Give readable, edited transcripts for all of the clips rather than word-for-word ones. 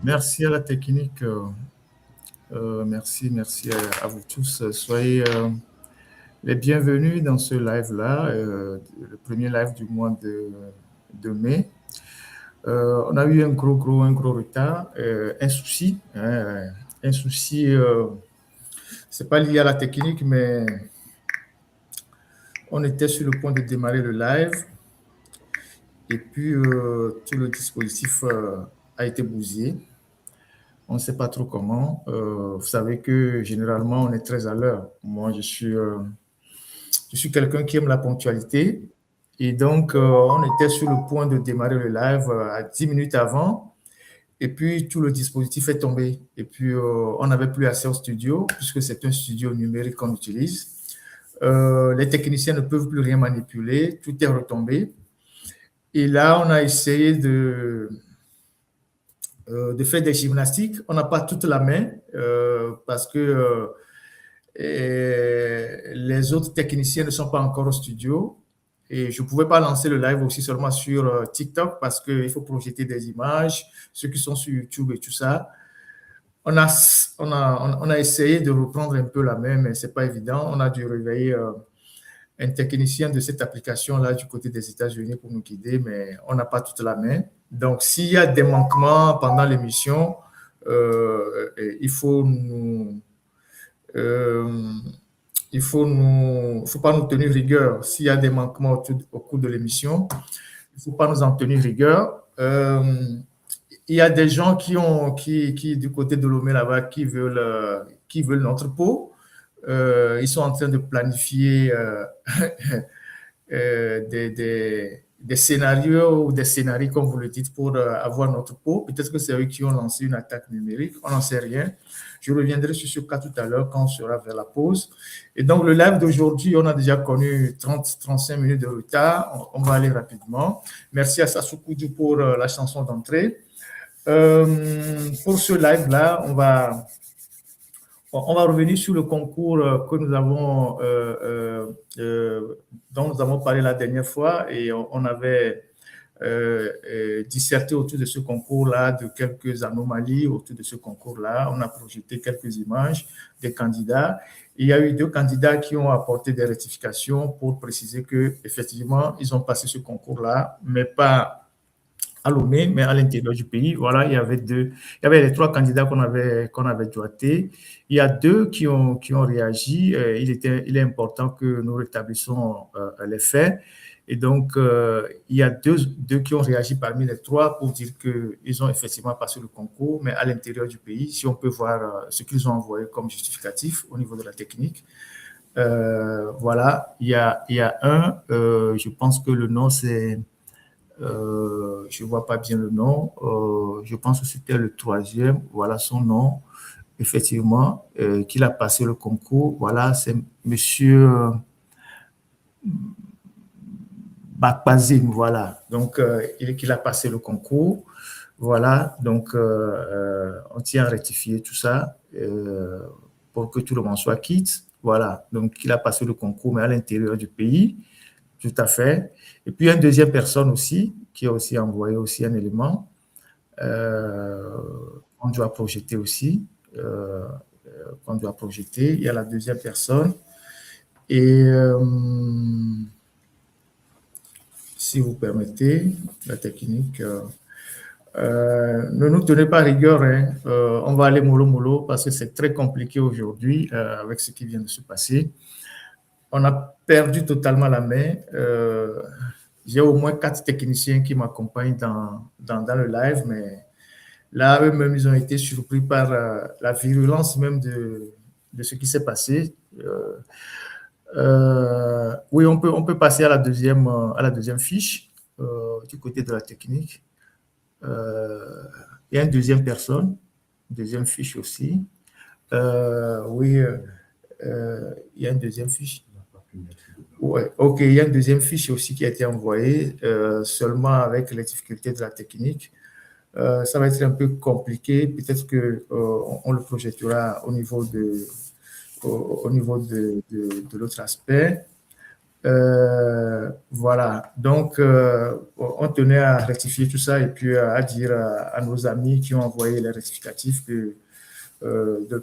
Merci à la technique. Merci à vous tous. Soyez les bienvenus dans ce live-là, le premier live du mois de mai. On a eu un gros retard, un souci. Un souci, c'est pas lié à la technique, mais on était sur le point de démarrer le live. Et puis, tout le dispositif a été bousillé. On ne sait pas trop comment. Vous savez que généralement, on est très à l'heure. Moi, je suis quelqu'un qui aime la ponctualité. Et donc, on était sur le point de démarrer le live à 10 minutes avant. Et puis, tout le dispositif est tombé. Et puis, on n'avait plus accès au studio, puisque c'est un studio numérique qu'on utilise. Les techniciens ne peuvent plus rien manipuler. Tout est retombé. Et là, on a essayé de faire des gymnastiques. On n'a pas toute la main parce que les autres techniciens ne sont pas encore au studio. Et je ne pouvais pas lancer le live aussi seulement sur TikTok parce qu'il faut projeter des images, ceux qui sont sur YouTube et tout ça. On a essayé de reprendre un peu la main, mais ce n'est pas évident. On a dû réveiller un technicien de cette application-là du côté des États-Unis pour nous guider, mais on n'a pas toute la main. Donc, s'il y a des manquements pendant l'émission, il faut pas nous tenir rigueur. S'il y a des manquements au cours de l'émission, il ne faut pas nous en tenir rigueur. Il y a des gens qui du côté de Lomé là-bas, qui veulent notre peau. Ils sont en train de planifier des scénarios ou des scénarios, comme vous le dites, pour avoir notre peau. Peut-être que c'est eux qui ont lancé une attaque numérique. On n'en sait rien. Je reviendrai sur ce cas tout à l'heure quand on sera vers la pause. Et donc, le live d'aujourd'hui, on a déjà connu 30-35 minutes de retard. On va aller rapidement. Merci à Sassoukoudou pour la chanson d'entrée. Pour ce live-là, on va revenir sur le concours que nous avons, dont nous avons parlé la dernière fois, et on avait disserté autour de ce concours-là de quelques anomalies autour de ce concours-là. On a projeté quelques images des candidats. Il y a eu 2 candidats qui ont apporté des rectifications pour préciser qu'effectivement, ils ont passé ce concours-là, mais pas à Lomé, mais à l'intérieur du pays. Voilà, il y avait les 3 candidats qu'on avait doigtés. Il y a 2 qui ont réagi. Il est important que nous rétablissons les faits. Et donc, il y a deux qui ont réagi parmi les 3 pour dire qu'ils ont effectivement passé le concours, mais à l'intérieur du pays, si on peut voir ce qu'ils ont envoyé comme justificatif au niveau de la technique. Voilà, il y a un, je pense que le nom c'est... je ne vois pas bien le nom. Je pense que c'était le 3e. Voilà son nom, effectivement, qu'il a passé le concours. Voilà, c'est Monsieur Bakpazim. Voilà, donc qu'il a passé le concours. Voilà, donc on tient à rectifier tout ça pour que tout le monde soit quitte. Voilà, donc il a passé le concours, mais à l'intérieur du pays. Tout à fait. Et puis, une deuxième personne aussi, qui a aussi envoyé aussi un élément qu'on doit projeter aussi. Qu'on doit projeter. Il y a la deuxième personne. Et si vous permettez, la technique... ne nous tenez pas rigueur, hein. On va aller mollo parce que c'est très compliqué aujourd'hui avec ce qui vient de se passer. On a perdu totalement la main. J'ai au moins 4 techniciens qui m'accompagnent dans le live, mais là, eux-mêmes, ils ont été surpris par la virulence même de ce qui s'est passé. Oui, on peut passer à la deuxième fiche du côté de la technique. Il y a une deuxième personne, deuxième fiche aussi. Oui, il y a une deuxième fiche. Ouais, ok, il y a une deuxième fiche aussi qui a été envoyée, seulement avec les difficultés de la technique. Ça va être un peu compliqué. Peut-être qu'on le projettera au niveau de l'autre aspect. Voilà, donc on tenait à rectifier tout ça et puis à dire à nos amis qui ont envoyé les rectificatifs de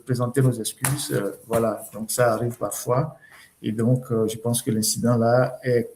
présenter nos excuses. Voilà, donc ça arrive parfois. Et donc, je pense que l'incident là est